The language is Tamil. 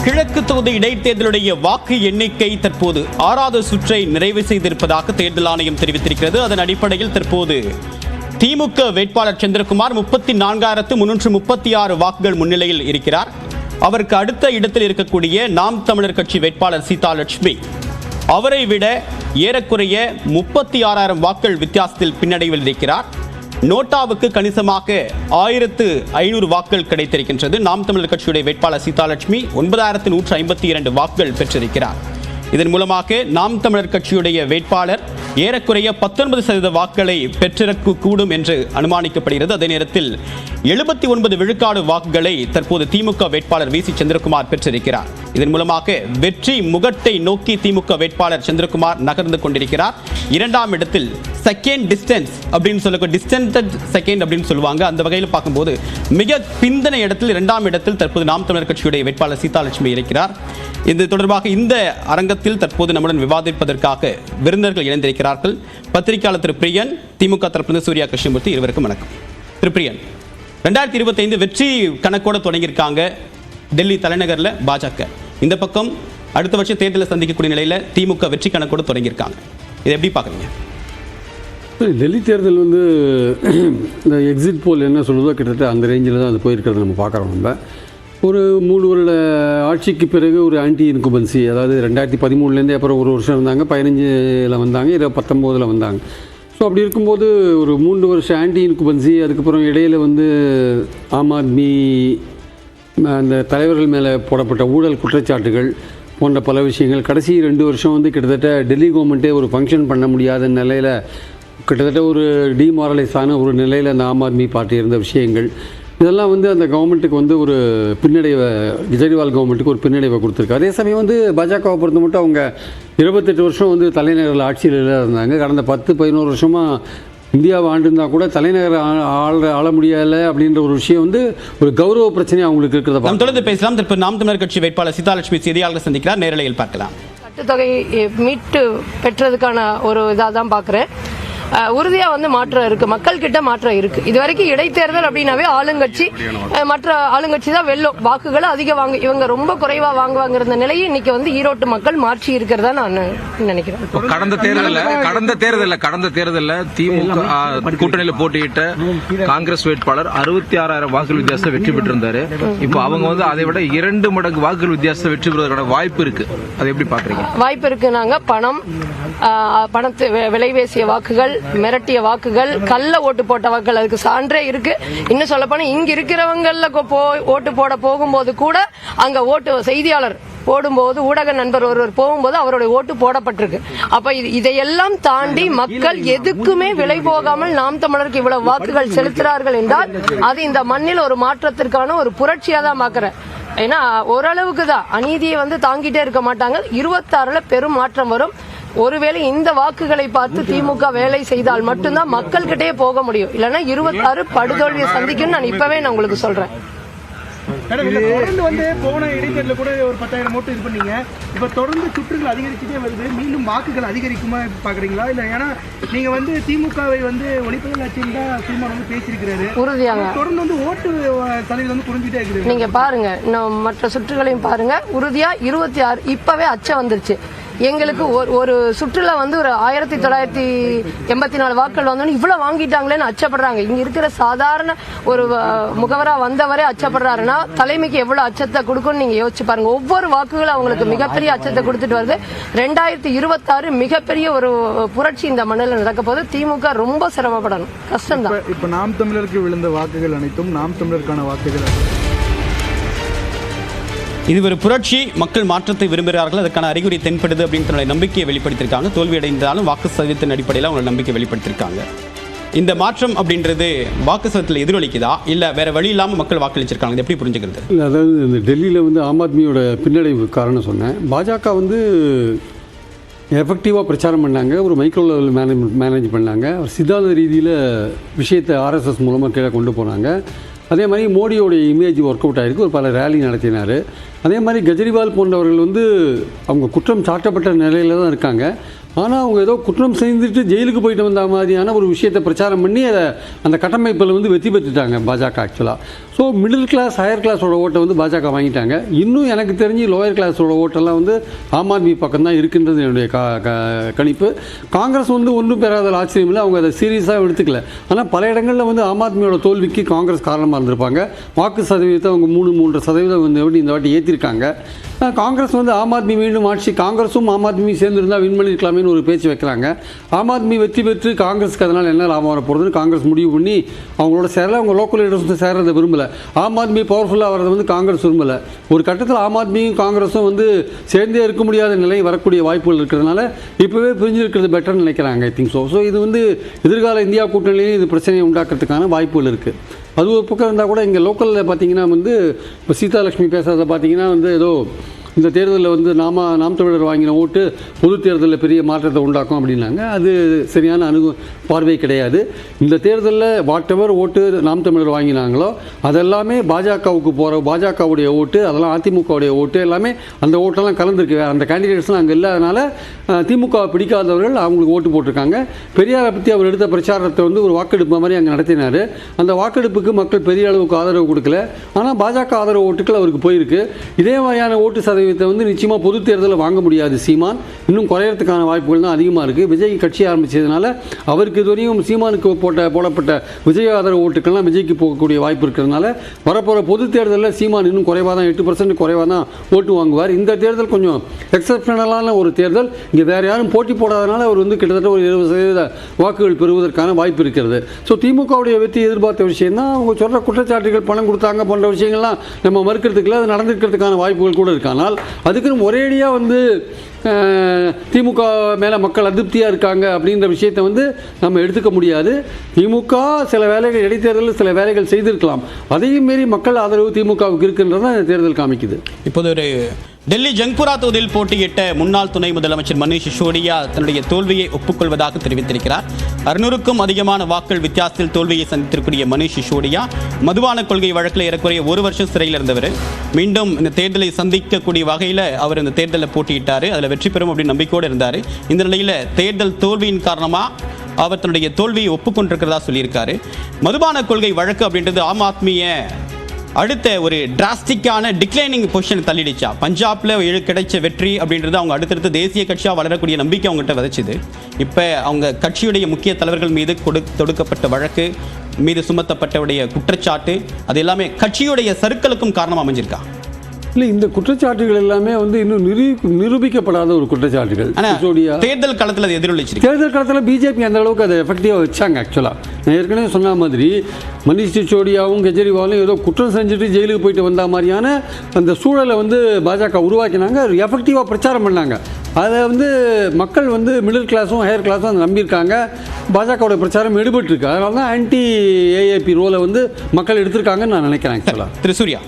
கிழக்கு தொகுதி இடைத்தேர்தலுடைய வாக்கு எண்ணிக்கை தற்போது 6வது சுற்றை நிறைவு செய்திருப்பதாக தேர்தல் ஆணையம் தெரிவித்திருக்கிறது. அதன் அடிப்படையில் தற்போது திமுக வேட்பாளர் சந்திரகுமார் 34,336 வாக்குகள் முன்னிலையில் இருக்கிறார். அவருக்கு அடுத்த இடத்தில் இருக்கக்கூடிய நாம் தமிழர் கட்சி வேட்பாளர் சீதாலட்சுமி அவரை விட ஏறக்குறைய 36,000 வாக்குகள் வித்தியாசத்தில் பின்னடைவில் இருக்கிறார். நோட்டாவுக்கு கணிசமாக 1,500 வாக்குகள் கிடைத்திருக்கின்றது. நாம் தமிழர் கட்சியுடைய வேட்பாளர் சீதாலட்சுமி 9,152 வாக்குகள் பெற்றிருக்கிறார். இதன் மூலமாக நாம் தமிழர் கட்சியுடைய வேட்பாளர் ஏறக்குறைய 19% வாக்குகளை பெற்றிருக்கக்கூடும் என்று அனுமானிக்கப்படுகிறது. அதே நேரத்தில் 79 விழுக்காடு வாக்குகளை தற்போது திமுக வேட்பாளர் வி சி சந்திரகுமார் பெற்றிருக்கிறார். இதன் மூலமாக வெற்றி முகட்டை நோக்கி திமுக வேட்பாளர் சந்திரகுமார் நகர்ந்து கொண்டிருக்கிறார். இரண்டாம் இடத்தில் செகண்ட் டிஸ்டன்ஸ் அப்படின்னு சொல்லக்கூடிய டிஸ்டன்ஸ் செகண்ட் அப்படின்னு சொல்லுவாங்க. அந்த வகையில் பார்க்கும்போது மிக பிந்தன இடத்தில் இரண்டாம் இடத்தில் தற்போது நாம் தமிழர் கட்சியுடைய வேட்பாளர் சீதாலட்சுமி இருக்கிறார். இது தொடர்பாக இந்த அரங்கத்தில் தற்போது நம்முடன் விவாதிப்பதற்காக விருந்தினர்கள் இணைந்திருக்கிறார்கள். பத்திரிகையாளர் திரு பிரியன், திமுக தரப்பிலிருந்து சூர்யா கிருஷ்ணமூர்த்தி, இருவருக்கும் வணக்கம். திரு பிரியன், 2025 வெற்றி கணக்கோட தொடங்கியிருக்காங்க டெல்லி தலைநகரில் பாஜக. இந்த பக்கம் அடுத்த வருஷம் தேர்தலை சந்திக்கக்கூடிய நிலையில் திமுக வெற்றி கணக்கோடு தொடங்கியிருக்காங்க. இதை எப்படி பார்க்குறீங்க? டெல்லி தேர்தல் வந்து இந்த எக்ஸிட் போல் என்ன சொல்லுதோ கிட்டத்தட்ட அந்த ரேஞ்சில் தான் அது போயிருக்கிறது நம்ம பார்க்குறோம். நம்ம ஒரு 3 வருட ஆட்சிக்கு பிறகு ஒரு ஆன்டி இன்குபன்சி, அதாவது 2013 அப்புறம் ஒரு வருஷம் இருந்தாங்க, 15 வந்தாங்க, 19 வந்தாங்க. ஸோ அப்படி இருக்கும்போது ஒரு 3 வருஷம் ஆன்டி இன்குபன்சி, அதுக்கப்புறம் இடையில் வந்து ஆம் ஆத்மி அந்த தலைவர்கள் மேலே போடப்பட்ட ஊழல் குற்றச்சாட்டுகள் போன்ற பல விஷயங்கள், கடைசி 2 வருஷம் வந்து கிட்டத்தட்ட டெல்லி கவர்மெண்ட்டே ஒரு ஃபங்க்ஷன் பண்ண முடியாத நிலையில், கிட்டத்தட்ட ஒரு டிமாரலைஸ் ஆன ஒரு நிலையில் அந்த ஆம் ஆத்மி பார்ட்டி இருந்த விஷயங்கள், இதெல்லாம் வந்து அந்த கவர்மெண்ட்டுக்கு வந்து ஒரு பின்னடைவை, கெஜ்ரிவால் கவர்மெண்ட்டுக்கு ஒரு பின்னடைவை கொடுத்துருக்கு. அதே சமயம் வந்து பாஜகவை பொறுத்த மட்டும் அவங்க 28 வருஷம் வந்து தலைநகரில் ஆட்சியில் இருந்தாங்க. கடந்த 10-11 வருஷமாக இந்தியாவை ஆண்டிருந்தால் கூட தலைநகர் ஆள முடியலை அப்படின்ற ஒரு விஷயம் வந்து ஒரு கௌரவ பிரச்சனை அவங்களுக்கு இருக்கிறத நாம் தொடர்ந்து பேசலாம். தற்போது நாம் தமிழர் கட்சி வேட்பாளர் சீதாலட்சுமி செய்தியாளர் சந்திக்கிறார். நேரலையில் பார்க்கலாம். கட்டுத்தொகை மீட்டு பெற்றதுக்கான ஒரு இதாக தான் பார்க்குறேன். உறுதியாக வந்து மாற்றம் இருக்கு, மக்கள் கிட்ட மாற்றம் இருக்கு. இது வரைக்கும் இடைத்தேர்தல் அப்படின்னாவே ஆளுங்கட்சி மற்ற ஆளுங்கட்சி தான் வெல்லும், வாக்குகளை அதிகம் வாங்க, இவங்க ரொம்ப குறைவா வாங்குவாங்கிற நிலையை இன்னைக்கு வந்து ஈரோட்டு மக்கள் மாற்றி இருக்கிறதா நான் நினைக்கிறேன். கடந்த தேர்தலில் திமுக கூட்டணியில் போட்டியிட்ட காங்கிரஸ் வேட்பாளர் 66,000 வாக்குகள் வித்தியாசம் வெற்றி பெற்றிருந்தாரு. இப்போ அவங்க வந்து அதை விட 2 மடங்கு வாக்குகள் வித்தியாசம் வெற்றி பெறுவதற்கான வாய்ப்பு இருக்கு. அதை எப்படி பாக்குறீங்க? வாய்ப்பு இருக்கு. நாங்க பணத்தை விலை பேசிய வாக்குகள், மிரட்டிய வாக்குகள், கள்ள ஓட்டு போட்ட வாக்குகள், அதுக்கு சான்றே இருக்கு. இன்னும் சொல்ல போனா இங்க இருக்கிறவங்கள ஓட்டு போட போகும்போது கூட அங்க ஓட்டு செய்தியாளர் போடும்போது, ஊடக நண்பர் ஒருவர் போகும்போது அவருடைய ஓட்டு போடப்பட்டிருக்கு. அப்ப இதையெல்லாம் தாண்டி மக்கள் எதுக்குமே விலை போகாமல் நாம் தமிழருக்கு இவ்வளவு வாக்குகள் செலுத்துறார்கள் என்றால் அது இந்த மண்ணில் ஒரு மாற்றத்திற்கான ஒரு புரட்சியா தான் பாக்குறேன். ஏன்னா ஓரளவுக்கு தான் அநீதியை வந்து தாங்கிட்டே இருக்க மாட்டாங்க. 26ல பெரும் மாற்றம் வரும். ஒருவேளை இந்த வாக்குகளை பார்த்து திமுக வேலை செய்தால் மட்டும்தான் மக்கள் கிட்டே போக முடியும். இல்லைன்னா 26 படுதோல்வியை சந்திக்கும். நான் இப்பவே நான் உங்களுக்கு சொல்றேன். தொடர்ந்து வந்து போன இடைத்தேர்தலில் கூட ஒரு 10,000 ஓட்டு இது பண்ணீங்க. இப்ப தொடர்ந்து சுற்றுகள் அதிகரிச்சுட்டே வருது. மீண்டும் வாக்குகள் அதிகரிக்குமா பாக்குறீங்களா? இல்ல ஏன்னா நீங்க வந்து திமுகவை வந்து ஒழிப்பதில் லட்சியம் தான் சீமான் வந்து பேசியிருக்கிறாரு. உறுதியாக தொடர்ந்து வந்து ஓட்டு சதவீதம் வந்து குறைஞ்சிட்டே இருக்குது. நீங்க பாருங்க, இன்னும் மற்ற சுற்றுகளையும் பாருங்க. உறுதியா 26 இப்பவே அச்சம் வந்துருச்சு. எங்களுக்கு ஒரு சுற்றுலா வந்து ஒரு 1984 வாக்குகள் வந்தோன்னு இவ்வளவு வாங்கிட்டாங்களேன்னு அச்சப்படுறாங்க. இங்க இருக்கிற சாதாரண ஒரு முகவரா வந்தவரே அச்சப்படுறாருன்னா தலைமைக்கு எவ்வளவு அச்சத்தை கொடுக்கும்னு நீங்க யோசிச்சு பாருங்க. ஒவ்வொரு வாக்குகளும் அவங்களுக்கு மிகப்பெரிய அச்சத்தை கொடுத்துட்டு வருது. 2026 மிகப்பெரிய ஒரு புரட்சி இந்த மண்ணில் நடக்க போது. திமுக ரொம்ப சிரமப்படணும், கஷ்டம்தான். இப்ப நாம் தமிழருக்கு விழுந்த வாக்குகள் அனைத்தும் நாம் தமிழருக்கான வாக்குகள். இது ஒரு புரட்சி, மக்கள் மாற்றத்தை விரும்புகிறார்கள், அதற்கான அறிகுறி தென்படுது அப்படின்னு நம்பிக்கையை வெளிப்படுத்தியிருக்காங்க. தோல்வியடைந்தாலும் வாக்கு சதவீதத்தின் அடிப்படையில் அவங்க நம்பிக்கை வெளிப்படுத்தியிருக்காங்க. இந்த மாற்றம் அப்படின்றது வாக்கு சதவீதத்தில் எதிரொலிக்குதா இல்லை வேற வழி இல்லாமல் மக்கள் வாக்களிச்சிருக்காங்க? எப்படி புரிஞ்சுக்கிறது? இல்லை, அதாவது இந்த டெல்லியில் வந்து ஆம் ஆத்மியோட பின்னடைவு காரணம் சொன்னேன். பாஜக வந்து எஃபெக்டிவாக பிரச்சாரம் பண்ணாங்க, ஒரு மைக்ரோ லெவல் மேனேஜ் பண்ணாங்க, சித்தாந்த ரீதியில் விஷயத்தை ஆர்எஸ்எஸ் மூலமாக கீழே கொண்டு போனாங்க. அதே மாதிரி மோடியோடைய இமேஜ் ஒர்க் அவுட் ஆகிருக்கு, ஒரு பல ரேலி நடத்தினார். அதே மாதிரி கெஜ்ரிவால் போன்றவர்கள் வந்து அவங்க குற்றம் சாட்டப்பட்ட நிலையில் தான் இருக்காங்க. ஆனால் அவங்க ஏதோ குற்றம் செய்துட்டு ஜெயிலுக்கு போயிட்டு வந்த மாதிரியான ஒரு விஷயத்தை பிரச்சாரம் பண்ணி அதை அந்த கட்டமைப்பில் வந்து வெற்றி பெற்றுட்டாங்க பாஜக ஆக்சுவலாக. ஸோ மிடில் கிளாஸ் ஹையர் கிளாஸோட ஓட்டை வந்து பாஜக வாங்கிட்டாங்க. இன்னும் எனக்கு தெரிஞ்சு லோயர் கிளாஸோட ஓட்டெல்லாம் வந்து ஆம் ஆத்மி பக்கம் தான் இருக்குன்றது என்னுடைய கணிப்பு. காங்கிரஸ் வந்து ஒன்றும் பெறாத ஆச்சரியம் இல்லை, அவங்க அதை சீரியஸாக எடுத்துக்கல. ஆனால் பல இடங்களில் வந்து ஆம் ஆத்மியோட தோல்விக்கு காங்கிரஸ் காரணமாக இருந்திருப்பாங்க. வாக்கு சதவீதத்தை அவங்க 3.3% வந்து இந்த வாட்டி ஏற்றிருக்காங்க. காங்கிரஸ் வந்து ஆம் ஆத்மி மீண்டும் ஆட்சி, காங்கிரஸும் ஆம் ஆத்மியும் சேர்ந்துருந்தால் வின் பண்ணியிருக்கலாமேன்னு ஒரு பேச்சு வைக்கிறாங்க. ஆம் ஆத்மி வெற்றி பெற்று காங்கிரஸுக்கு அதனால் என்ன லாபம் வர போகிறதுன்னு காங்கிரஸ் முடிவு பண்ணி அவங்களோட சேரல, அவங்க லோக்கல் லீடர்ஸ் வந்து சேர்றதை விரும்பலை. ஆம் ஆத்மி பவர்ஃபுல்லாக வரது வந்து காங்கிரஸ் விரும்பலை. ஒரு கட்டத்தில் ஆம் ஆத்மியும் காங்கிரஸும் வந்து சேர்ந்தே இருக்க முடியாத நிலை வரக்கூடிய வாய்ப்புகள் இருக்கிறதுனால இப்போவே பிரிஞ்சு இருக்கிறது பெட்டர்னு நினைக்கிறாங்க. ஐ திங்க் ஸோ இது வந்து எதிர்கால இந்தியா கூட்டணியிலையும் இது பிரச்சனையை உண்டாக்குறதுக்கான வாய்ப்புகள் இருக்குது. அது ஒரு பக்கம் இருந்தால் கூட இங்கே லோக்கலில் பார்த்தீங்கன்னா வந்து இப்போ சீதாலட்சுமி பேசுகிறத பார்த்தீங்கன்னா வந்து ஏதோ இந்த தேர்தலில் வந்து நாம் தமிழர் வாங்கின ஓட்டு பொது தேர்தலில் பெரிய மாற்றத்தை உண்டாக்கும் அப்படின்னாங்க. அது சரியான பார்வை கிடையாது. இந்த தேர்தலில் வாட் எவர் ஓட்டு நாம் தமிழர் வாங்கினாங்களோ அதெல்லாமே பாஜகவுக்கு போகிற பாஜகவுடைய ஓட்டு, அதெல்லாம் அதிமுகவுடைய ஓட்டு, எல்லாமே அந்த ஓட்டெல்லாம் கலந்துருக்கு. அந்த கேண்டிடேட்ஸ்லாம் அங்கே இல்லாதனால திமுகவை பிடிக்காதவர்கள் அவங்களுக்கு ஓட்டு போட்டிருக்காங்க. பெரியாரை பற்றி அவர் எடுத்த பிரச்சாரத்தை வந்து ஒரு வாக்கெடுப்பு மாதிரி அங்கே நடத்தினார். அந்த வாக்கெடுப்புக்கு மக்கள் பெரிய அளவுக்கு ஆதரவு கொடுக்கல. ஆனால் பாஜக ஆதரவு ஓட்டுகள் அவருக்கு போயிருக்கு. இதே மாதிரியான ஓட்டு சதவீதத்தை வந்து நிச்சயமாக பொது தேர்தலில் வாங்க முடியாது சீமான். இன்னும் குறையறதுக்கான வாய்ப்புகள் தான் அதிகமாக இருக்குது. விஜய் கட்சி ஆரம்பித்ததுனால அவருக்கு இதுவரையும் சீமானுக்கு போடப்பட்ட விஜய் ஆதரவு ஓட்டுக்கள்லாம் விஜய்க்கு போகக்கூடிய வாய்ப்பு இருக்கிறதுனால வரப்போகிற பொது தேர்தலில் சீமான் இன்னும் குறைவாக தான் 8% குறைவாக தான் ஓட்டு வாங்குவார். இந்த தேர்தல் கொஞ்சம் எக்ஸப்ஷனலான ஒரு தேர்தல். இங்கே வேறு யாரும் போட்டி போடாதனால அவர் வந்து கிட்டத்தட்ட ஒரு 20% வாக்குகள் பெறுவதற்கான வாய்ப்பு இருக்கிறது. ஸோ திமுகவுடைய வெற்றி எதிர்பார்த்த விஷயம் தான். அவங்க சொல்கிற குற்றச்சாட்டுகள் பணம் கொடுத்தாங்க போன்ற விஷயங்கள்லாம் நம்ம மறுக்கிறதுக்குள்ள அது நடந்திருக்கிறதுக்கான வாய்ப்புகள் கூட இருக்கானால் அதுக்குன்னு ஒரேடியாக வந்து திமுக மேலே மக்கள் அதிருப்தியாக இருக்காங்க அப்படின்ற விஷயத்தை வந்து நம்ம எடுத்துக்க முடியாது. திமுக சில வேலைகள் இடைத்தேர்தலில் சில வேலைகள் செய்திருக்கலாம். அதையும் மீறி மக்கள் ஆதரவு திமுகவுக்கு இருக்குன்றதான் இந்த தேர்தல் காமிக்குது. இப்போது ஒரு டெல்லி ஜங்புரா தொகுதியில் போட்டியிட்ட முன்னாள் துணை முதலமைச்சர் மனீஷ் சிசோடியா தன்னுடைய தோல்வியை ஒப்புக்கொள்வதாக தெரிவித்திருக்கிறார். 600க்கும் அதிகமான வாக்கள் வித்தியாசத்தில் தோல்வியை சந்தித்திருக்கூடிய மனீஷ் சிசோடியா மதுபான கொள்கை வழக்கில் ஏறக்குறைய 1 வருஷம் சிறையில் இருந்தவர். மீண்டும் இந்த தேர்தலை சந்திக்கக்கூடிய வகையில் அவர் இந்த தேர்தலில் போட்டியிட்டார். அதில் வெற்றி பெறும் அப்படின்னு நம்பிக்கையோடு இருந்தார். இந்த நிலையில் தேர்தல் தோல்வியின் காரணமாக அவர் தன்னுடைய தோல்வியை ஒப்புக்கொண்டிருக்கிறதா சொல்லியிருக்காரு. மதுபான கொள்கை வழக்கு அப்படின்றது ஆம் ஆத்மியை அடுத்த ஒரு டிராஸ்டிக்கான டிக்ளைனிங் பொசிஷன் தள்ளிடுச்சா. பஞ்சாப்ல கிடைச்ச வெற்றி அப்படின்றது அவங்க அடுத்தடுத்து தேசிய கட்சியாக வளரக்கூடிய நம்பிக்கை அவங்ககிட்ட விதைச்சிது. இப்போ அவங்க கட்சியுடைய முக்கிய தலைவர்கள் மீது தொடுக்கப்பட்ட வழக்கு மீது சுமத்தப்பட்டவுடைய குற்றச்சாட்டு அது எல்லாமே கட்சியுடைய சறுக்கலுக்கும் காரணம் அமைஞ்சிருக்கா? இல்லை, இந்த குற்றச்சாட்டுகள் எல்லாமே வந்து இன்னும் நிரூபிக்கப்படாத ஒரு குற்றச்சாட்டுகள். தேர்தல் களத்தில் அது எதிரொலிச்சிருக்கு. தேர்தல் களத்தில் பிஜேபி அந்த அளவுக்கு அதை எஃபெக்டிவாக வச்சாங்க. ஆக்சுவலாக நான் ஏற்கனவே சொன்ன மாதிரி மனீஷ் சிசோடியாவும் கெஜ்ரிவாலும் ஏதோ குற்றம் செஞ்சுட்டு ஜெயிலுக்கு போயிட்டு வந்த மாதிரியான அந்த சூழலை வந்து பாஜக உருவாக்கினாங்க. எஃபெக்டிவாக பிரச்சாரம் பண்ணாங்க. அதை வந்து மக்கள் வந்து மிடில் கிளாஸும் ஹையர் கிளாஸும் அதை நம்பியிருக்காங்க. பாஜகவோட பிரச்சாரம் எடுபட்டு இருக்கு. அதனால தான் ஆன்டி ஏஏபி ரோலை வந்து மக்கள் எடுத்திருக்காங்கன்னு நான் நினைக்கிறேன். ஆக்சுவலாக திரு சூர்யா